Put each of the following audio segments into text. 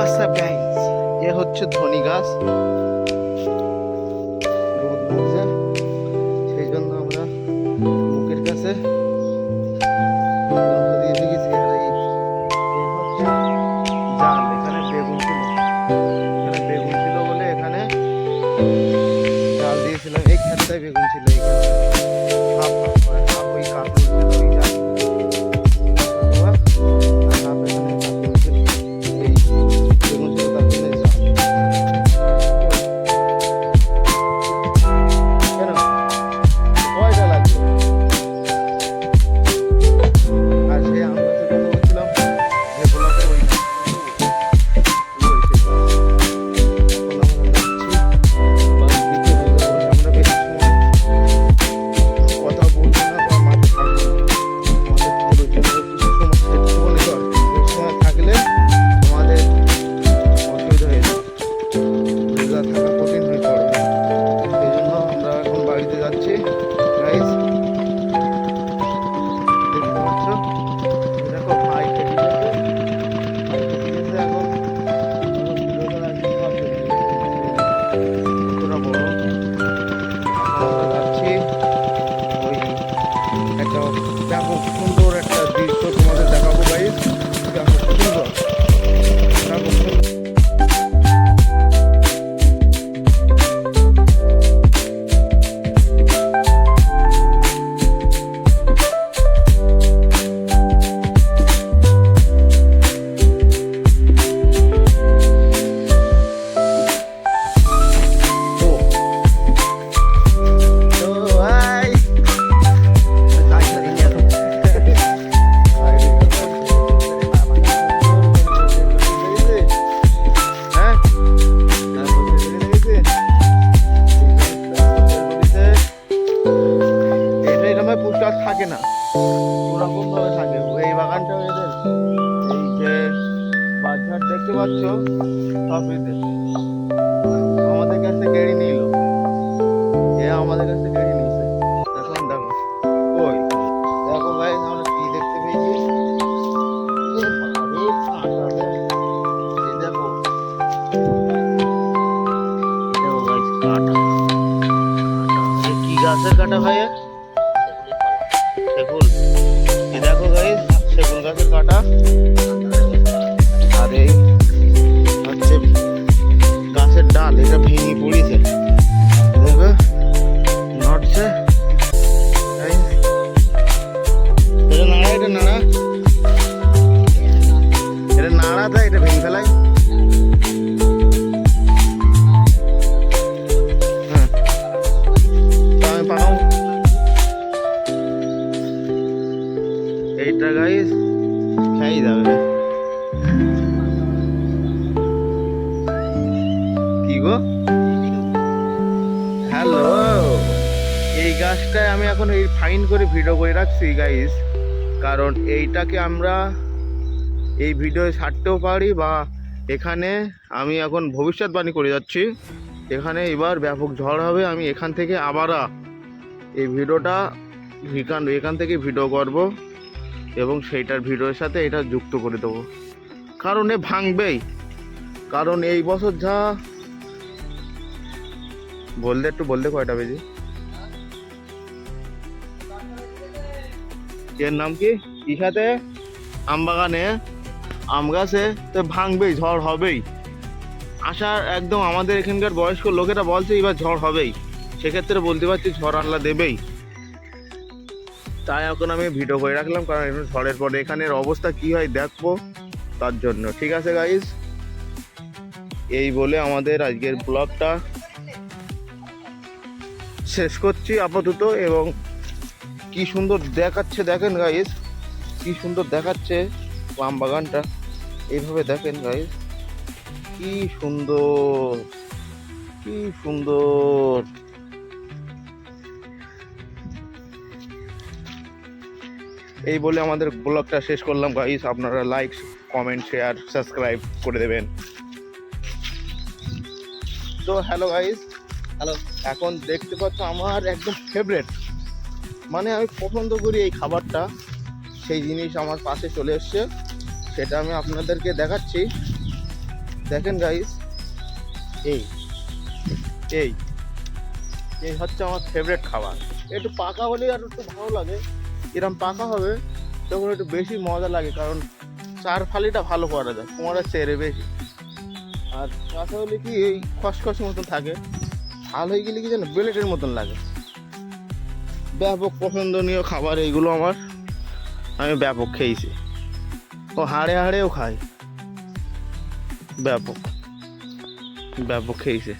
WhatsApp guys, এ হচ্ছে ধনী গাছ। রোদ লাগছে, সেই জন্য আমরা মুখের কাছে দিয়ে দিয়েছি। আর এই হচ্ছে জাল, এখানে বেগুন ছিল, এখানে বেগুন ছিল বলে এখানে জাল দিয়েছিলাম। এই ক্ষেতটায় বেগুন ছিল, এই হাফ হাফ করে, হাফ ওই কাপড় ছিল ওই জাল, আর হাফ এখানে কাপড় ছিল, এই বেগুন ছিল তার জন্য জাল। কেন কয়টা লাগবে? আর সেই আম গাছের কথা বলছিলাম, যে ব্লকের ওই সুন্দর একটা দৃশ্য তোমাদের দেখাবো গাইস। সুন্দর থাকে না, ওরকম ভাবে থাকে। এই বাগানটা এদের, এই যে বাজার দেখতে পাচ্ছ সব এদের আমাদের কাছ থেকে কেড়ে নিল, এ আমাদের কাছ থেকে কেড়ে নিয়েছে। এখন দেখো ওই দেখো ভাই, আমরা কি দেখতে পেয়েছি, দেখো ভাই কাটা, কি গাছের কাটা ভাই? সেগুন, এই দেখো গাইস সেগুন গাছের কাটা। আর এই হচ্ছে গাছের ডাল, এটা ভেঙে পড়েছে, দেখো নড়ছে। এটা নাড়া, এটা নাড়া, এটা নাড়া দেয়, এটা ভেঙে ফেলাই। হ্যাঁ আমি পাকাও এইটা গাইস, খাই যাবে। কি গো, হ্যালো, এই গাছটায় আমি এখন এই ফাইন করে ভিডিও করে রাখছি গাইস, কারণ এইটাকে আমরা এই ভিডিও ছাড়তেও পারি, বা এখানে আমি এখন ভবিষ্যৎবাণী করে যাচ্ছি, এখানে এবার ব্যাপক ঝড় হবে। আমি এখান থেকে আবার এই ভিডিওটা এখান থেকে ভিডিও করব এবং সেইটার ভিডিওর সাথে এটা যুক্ত করে দেবো, কারণ এ ভাঙবেই। কারণ এই বছর যা বললে কয়টা বেজে, এর নাম কি ইসাতে আম বাগানে আম গাছে তো ভাঙবেই, ঝড় হবেই। আসার একদম আমাদের এখানকার বয়স্ক লোকেরা বলছে এবার ঝড় হবেই, সেক্ষেত্রে বলতে পারছি ঝড় আল্লাহ দেবেই। তাই এখন আমি ভিডিও করে রাখলাম, কারণ এখন ঝড়ের পরে এখানের অবস্থা কি হয় দেখবো, তার জন্য। ঠিক আছে গাইস, এই বলে আমাদের আজকের ব্লগটা শেষ করছি আপাতত। এবং কি সুন্দর দেখাচ্ছে দেখেন গাইস, কি সুন্দর দেখাচ্ছে আম বাগানটা, এইভাবে দেখেন গাইস, কি সুন্দর, কি সুন্দর। এই বলে আমাদের ব্লগটা শেষ করলাম গাইস। আপনারা লাইক, কমেন্ট, শেয়ার, সাবস্ক্রাইব করে দেবেন। তো হ্যালো গাইস, হ্যালো। এখন দেখতে পাচ্ছ আমার একদম ফেভারিট, মানে আমি পছন্দ করি এই খাবারটা, সেই জিনিস আমার পাশে চলে এসছে, সেটা আমি আপনাদেরকে দেখাচ্ছি। দেখেন গাইস, এই এই এই হচ্ছে আমার ফেভারিট খাবার। একটু পাকা হলে আর একটু ভালো লাগে, এরকম পাকা হবে তখন একটু বেশি মজা লাগে, কারণ চার ফালিটা ভালো করা যায় কুমড়ার চেয়ে বেশি। আর কাঁচা হলে কি এই খসখস মতন থাকে, ঝাল হয়ে গেলে কি যেন বেলেটের মতন লাগে। ব্যাপক পছন্দনীয় খাবার এইগুলো আমার, আমি ব্যাপক খেয়েছি, ও হাড়ে হাড়েও খাই, ব্যাপক ব্যাপক খেয়েছে।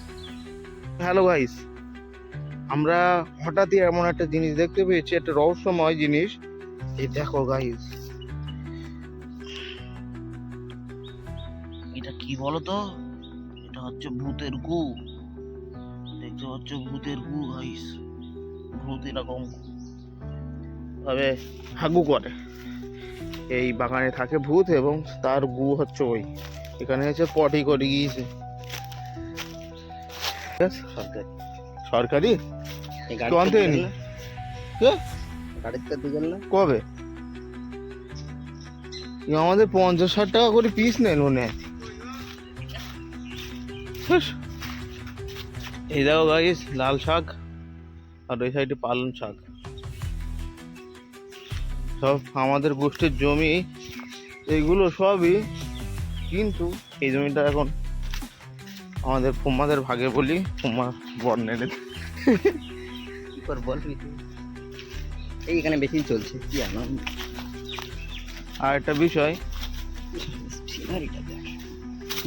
হ্যালো গাইস, আমরা হঠাৎই এমন একটা জিনিস দেখতে পেয়েছি, একটা রহস্যময় জিনিস। এই দেখো গাইস, এটা কি বলো তো? এটা হচ্ছে ভূতের গু। দেখতে পাচ্ছ ভূতের গু গাইস, ভূত এরকম ভাবে হাগু করে। এই বাগানে থাকে ভূত এবং তার গু হচ্ছে ওই, এখানে হচ্ছে পটি করে গিয়েছে। সরকারি কবে আমাদের 50-60 টাকা করে পিস নেন মনে হয়। এই দেখো গাইস, লাল শাক আর ওই সাইডে পালং শাক, সব আমাদের গোষ্ঠীর জমি এইগুলো সবই, কিন্তু এই জমিটা এখন আমাদের ফুম্মাদের ভাগে বলি, ফুম্মা বর নেড়ে বলবি এইখানে বেশি চলছে কি আনন্দ। আর একটা বিষয় সিনারিটা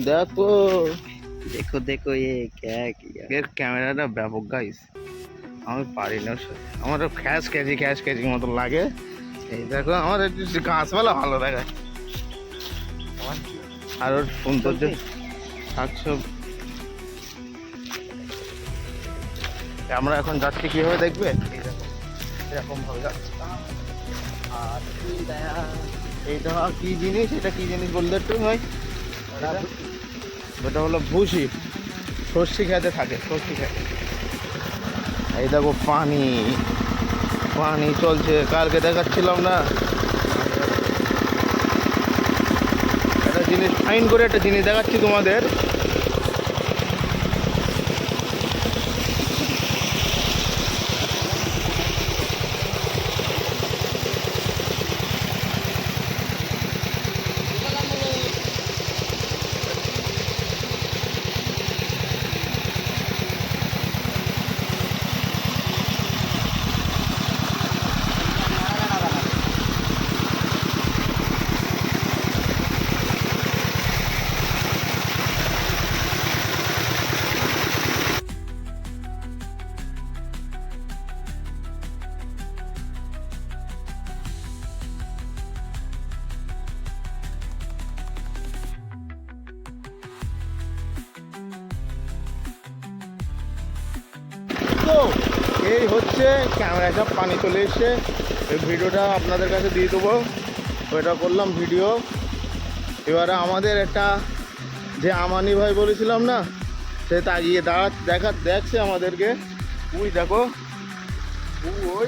দেখো, দেখো দেখো এর ক্যামেরাটা ব্যাপক গাইস, আমি পারি না ওর সাথে, আমার খ্যাচ ক্যাচি মতো লাগে। এই দেখো আমার একটু গাছপালা ভালো দেখায়, আর ওর সৌন্দর্য শাকসব। আমরা এখন যাচ্ছি কিভাবে দেখবে, এই দেখো এরকম ভাবে যাচ্ছি। আর এইটা কি জিনিস, এটা কি জিনিস বললে একটু ভাই? এটা হলো ভুসি, সর্ষে খেতে থাকে, সর্ষে খেতে। এই দেখো পানি পানি চলছে, কালকে দেখাচ্ছিলাম না একটা জিনিস, ফাইন করে একটা জিনিস দেখাচ্ছি তোমাদের। তো এই হচ্ছে ক্যামেরাটা, পানি চলে এসছে, এই ভিডিওটা আপনাদের কাছে দিয়ে দেবো, ওইটা করলাম ভিডিও। এবারে আমাদের একটা যে আমানি ভাই বলেছিলাম না, সে তাকিয়ে দেখছে আমাদেরকে, ওই দেখো ওই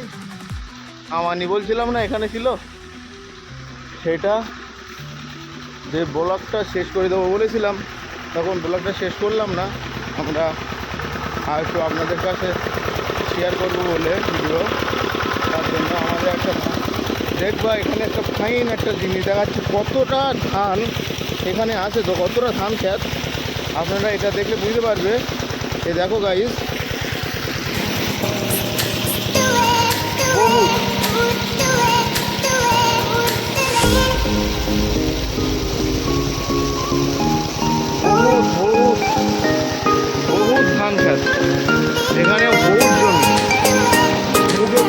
আমানি বলছিলাম না এখানে ছিল, সেটা যে ব্লগটা শেষ করে দেবো বলেছিলাম, তখন ব্লগটা শেষ করলাম না, আমরা আর একটু আপনাদের কাছে শেয়ার করবো বলে ভিডিও, তার জন্য আমাদের একটা দেখবা এখানে একটা ফাইন একটা জিনিস দেখাচ্ছে, কতটা ধান এখানে আছে, তো কতটা ধান ক্ষেত আপনারা এটা দেখলে বুঝতে পারবে। এই দেখো গাইস, বহুত ধান ক্ষেত এখানে, বহুত জমি,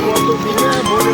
কত বিঘা বলে